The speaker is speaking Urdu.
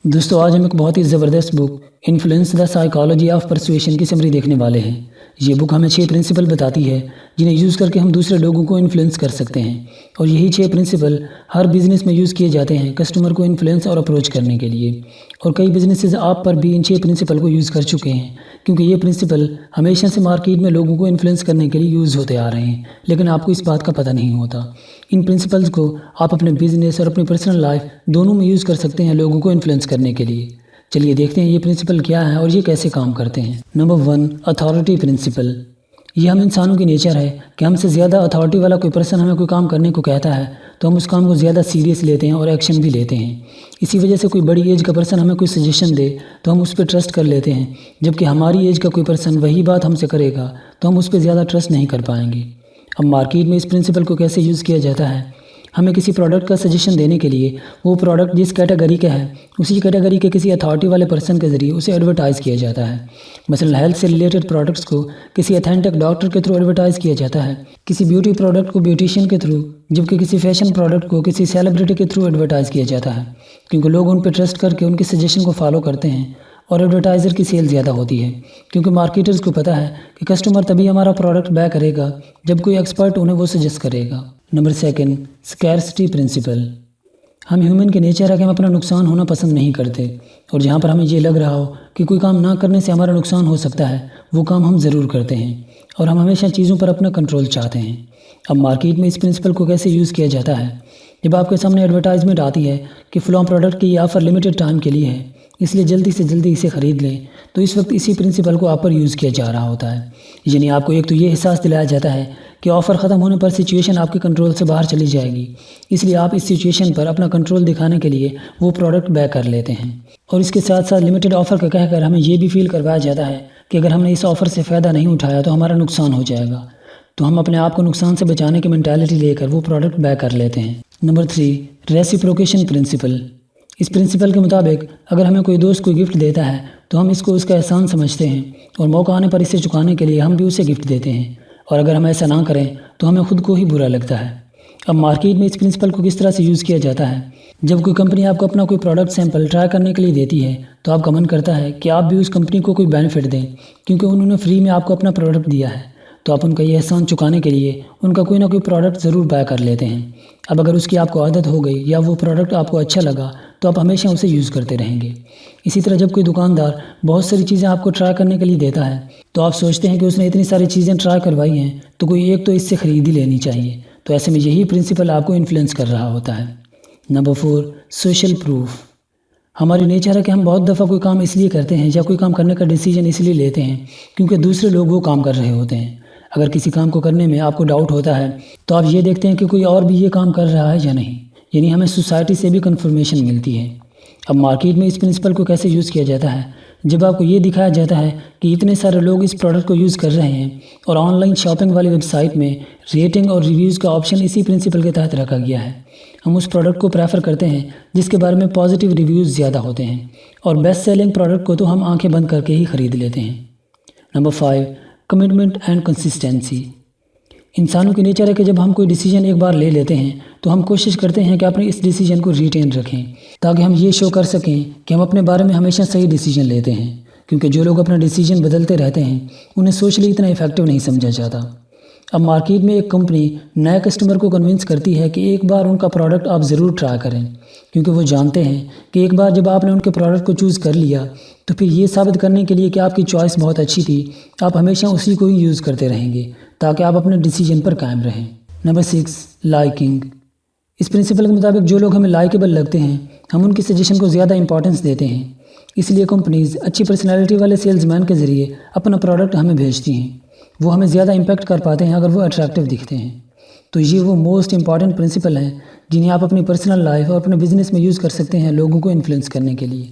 دوستو آج ہم ایک بہت ہی زبردست book influence the psychology of persuasion کی سمری دیکھنے والے ہیں۔ یہ بک ہمیں 6 پرنسپل بتاتی ہے جنہیں یوز کر کے ہم دوسرے لوگوں کو انفلوئنس کر سکتے ہیں، اور یہی 6 پرنسپل ہر بزنس میں یوز کیے جاتے ہیں کسٹمر کو انفلوئنس اور اپروچ کرنے کے لیے۔ اور کئی بزنسز آپ پر بھی ان 6 پرنسپل کو یوز کر چکے ہیں، کیونکہ یہ پرنسپل ہمیشہ سے مارکیٹ میں لوگوں کو انفلوئنس کرنے کے لیے یوز ہوتے آ رہے ہیں، لیکن آپ کو اس بات کا پتہ نہیں ہوتا۔ ان پرنسپلز کو آپ اپنے بزنس اور اپنی پرسنل لائف دونوں میں یوز کر سکتے ہیں لوگوں کو انفلوئنس کرنے کے لیے۔ چلیے دیکھتے ہیں یہ پرنسپل کیا ہے اور یہ کیسے کام کرتے ہیں۔ Number 1، authority principal. یہ ہم انسانوں کی نیچر ہے کہ ہم سے زیادہ اتھارٹی والا کوئی پرسن ہمیں کوئی کام کرنے کو کہتا ہے تو ہم اس کام کو زیادہ سیریس لیتے ہیں اور ایکشن بھی لیتے ہیں۔ اسی وجہ سے کوئی بڑی ایج کا پرسن ہمیں کوئی سجیشن دے تو ہم اس پہ ٹرسٹ کر لیتے ہیں، جبکہ ہماری ایج کا کوئی پرسن وہی بات ہم سے کرے گا تو ہم اس پہ زیادہ ٹرسٹ نہیں کر پائیں گے۔ اب مارکیٹ میں اس پرنسپل کو کیسے یوز کیا جاتا ہے؟ ہمیں کسی پروڈکٹ کا سجیشن دینے کے لیے وہ پروڈکٹ جس کیٹیگری کا ہے اسی کیٹیگری کے کسی اتھارٹی والے پرسن کے ذریعے اسے ایڈورٹائز کیا جاتا ہے۔ مثلا ہیلتھ سے ریلیٹڈ پروڈکٹس کو کسی اتھینٹک ڈاکٹر کے تھرو ایڈورٹائز کیا جاتا ہے، کسی بیوٹی پروڈکٹ کو بیوٹیشین کے تھرو، جبکہ کسی فیشن پروڈکٹ کو کسی سیلیبریٹی کے تھرو ایڈورٹائز کیا جاتا ہے، کیونکہ لوگ ان پہ ٹرسٹ کر کے ان کے سجیشن کو فالو کرتے ہیں اور ایڈورٹائزر کی سیل زیادہ ہوتی ہے، کیونکہ مارکیٹرز کو پتہ ہے کہ کسٹمر تبھی ہمارا پروڈکٹ بائی کرے گا جب کوئی ایکسپرٹ انہیں وہ سجیسٹ کرے گا۔ Number 2، scarcity principle. ہم ہیومن کے نیچر ہے کہ ہم اپنا نقصان ہونا پسند نہیں کرتے، اور جہاں پر ہمیں یہ لگ رہا ہو کہ کوئی کام نہ کرنے سے ہمارا نقصان ہو سکتا ہے وہ کام ہم ضرور کرتے ہیں، اور ہم ہمیشہ چیزوں پر اپنا کنٹرول چاہتے ہیں۔ اب مارکیٹ میں اس پرنسپل کو کیسے یوز کیا جاتا ہے؟ جب آپ کے سامنے ایڈورٹائزمنٹ آتی ہے کہ فلاں پروڈکٹ کی یہ آفر لمیٹڈ ٹائم کے لیے ہے، اس لیے جلدی سے جلدی اسے خرید لیں، تو اس وقت اسی پرنسپل کو آپ پر یوز کیا جا رہا ہوتا ہے۔ یعنی آپ کو ایک تو یہ احساس دلایا جاتا ہے کہ آفر ختم ہونے پر سچویشن آپ کے کنٹرول سے باہر چلی جائے گی، اس لیے آپ اس سچویشن پر اپنا کنٹرول دکھانے کے لیے وہ پروڈکٹ بائی کر لیتے ہیں۔ اور اس کے ساتھ ساتھ لمیٹڈ آفر کا کہہ کر ہمیں یہ بھی فیل کروایا جاتا ہے کہ اگر ہم نے اس آفر سے فائدہ نہیں اٹھایا تو ہمارا نقصان ہو جائے گا، تو ہم اپنے آپ کو نقصان سے بچانے کی مینٹالٹی لے کر وہ پروڈکٹ بائی کر لیتے ہیں۔ Number 3، reciprocation principle. اس پرنسپل کے مطابق اگر ہمیں کوئی دوست کوئی گفٹ دیتا ہے تو ہم اس کو اس کا احسان سمجھتے ہیں، اور موقع آنے پر اسے چکانے کے لیے ہم بھی اسے گفٹ دیتے ہیں، اور اگر ہم ایسا نہ کریں تو ہمیں خود کو ہی برا لگتا ہے۔ اب مارکیٹ میں اس پرنسپل کو کس طرح سے یوز کیا جاتا ہے؟ جب کوئی کمپنی آپ کو اپنا کوئی پروڈکٹ سیمپل ٹرائی کرنے کے لیے دیتی ہے تو آپ کا من کرتا ہے کہ آپ بھی اس کمپنی کو کوئی بینیفٹ دیں، کیونکہ انہوں نے فری میں آپ کو اپنا پروڈکٹ دیا ہے، تو آپ ان کا یہ احسان چکانے کے لیے ان کا کوئی نہ کوئی پروڈکٹ ضرور بائی کر لیتے ہیں۔ اب اگر اس کی آپ کو عادت ہو گئی یا وہ پروڈکٹ آپ کو اچھا لگا تو آپ ہمیشہ اسے یوز کرتے رہیں گے۔ اسی طرح جب کوئی دکاندار بہت ساری چیزیں آپ کو ٹرائی کرنے کے لیے دیتا ہے تو آپ سوچتے ہیں کہ اس نے اتنی ساری چیزیں ٹرائی کروائی ہیں تو کوئی ایک تو اس سے خرید ہی لینی چاہیے، تو ایسے میں یہی پرنسپل آپ کو انفلوئنس کر رہا ہوتا ہے۔ Number 4، social proof. ہماری نیچر ہے کہ ہم بہت دفعہ کوئی کام اس لیے کرتے ہیں یا کوئی کام کرنے کا ڈیسیجن اس لیے لیتے ہیں کیونکہ دوسرے لوگ وہ کام کر رہے ہوتے ہیں۔ اگر کسی کام کو کرنے میں آپ کو ڈاؤٹ ہوتا ہے تو آپ یہ دیکھتے ہیں کہ کوئی اور بھی یہ کام کر رہا ہے یا نہیں، یعنی ہمیں سوسائٹی سے بھی کنفرمیشن ملتی ہے۔ اب مارکیٹ میں اس پرنسپل کو کیسے یوز کیا جاتا ہے؟ جب آپ کو یہ دکھایا جاتا ہے کہ اتنے سارے لوگ اس پروڈکٹ کو یوز کر رہے ہیں، اور آن لائن شاپنگ والی ویب سائٹ میں ریٹنگ اور ریویوز کا آپشن اسی پرنسپل کے تحت رکھا گیا ہے، ہم اس پروڈکٹ کو پریفر کرتے ہیں جس کے بارے میں پازیٹیو ریویوز زیادہ ہوتے ہیں، اور بیسٹ سیلنگ پروڈکٹ کو تو ہم آنکھیں بند کر کے ہی خرید لیتے ہیں۔ Number 5، commitment and consistency. انسانوں کی نیچر ہے کہ جب ہم کوئی ڈیسیجن ایک بار لے لیتے ہیں تو ہم کوشش کرتے ہیں کہ اپنے اس ڈیسیجن کو ریٹین رکھیں، تاکہ ہم یہ شو کر سکیں کہ ہم اپنے بارے میں ہمیشہ صحیح ڈیسیجن لیتے ہیں، کیونکہ جو لوگ اپنا ڈیسیجن بدلتے رہتے ہیں انہیں سوشلی اتنا ایفیکٹو نہیں سمجھا جاتا۔ اب مارکیٹ میں ایک کمپنی نئے کسٹمر کو کنونس کرتی ہے کہ ایک بار ان کا پروڈکٹ آپ ضرور ٹرائی کریں، کیونکہ وہ جانتے ہیں کہ ایک بار جب آپ نے ان کے پروڈکٹ کو چوز کر لیا تو پھر یہ ثابت کرنے کے لیے کہ آپ کی چوائس بہت اچھی تھی آپ ہمیشہ اسی کو ہی یوز کرتے رہیں گے تاکہ آپ اپنے ڈیسیجن پر قائم رہیں۔ Number 6، liking. اس پرنسپل کے مطابق جو لوگ ہمیں لائکیبل لگتے ہیں ہم ان کی سجیشن کو زیادہ امپورٹنس دیتے ہیں، اس لیے کمپنیز اچھی پرسنالٹی والے سیلز مین کے ذریعے اپنا پروڈکٹ ہمیں بھیجتی ہیں، وہ ہمیں زیادہ امپیکٹ کر پاتے ہیں اگر وہ اٹریکٹیو دکھتے ہیں۔ تو یہ وہ موسٹ امپورٹنٹ پرنسپل ہیں جنہیں آپ اپنی پرسنل لائف اور اپنے بزنس میں یوز کر سکتے ہیں لوگوں کو انفلوئنس کرنے کے لیے۔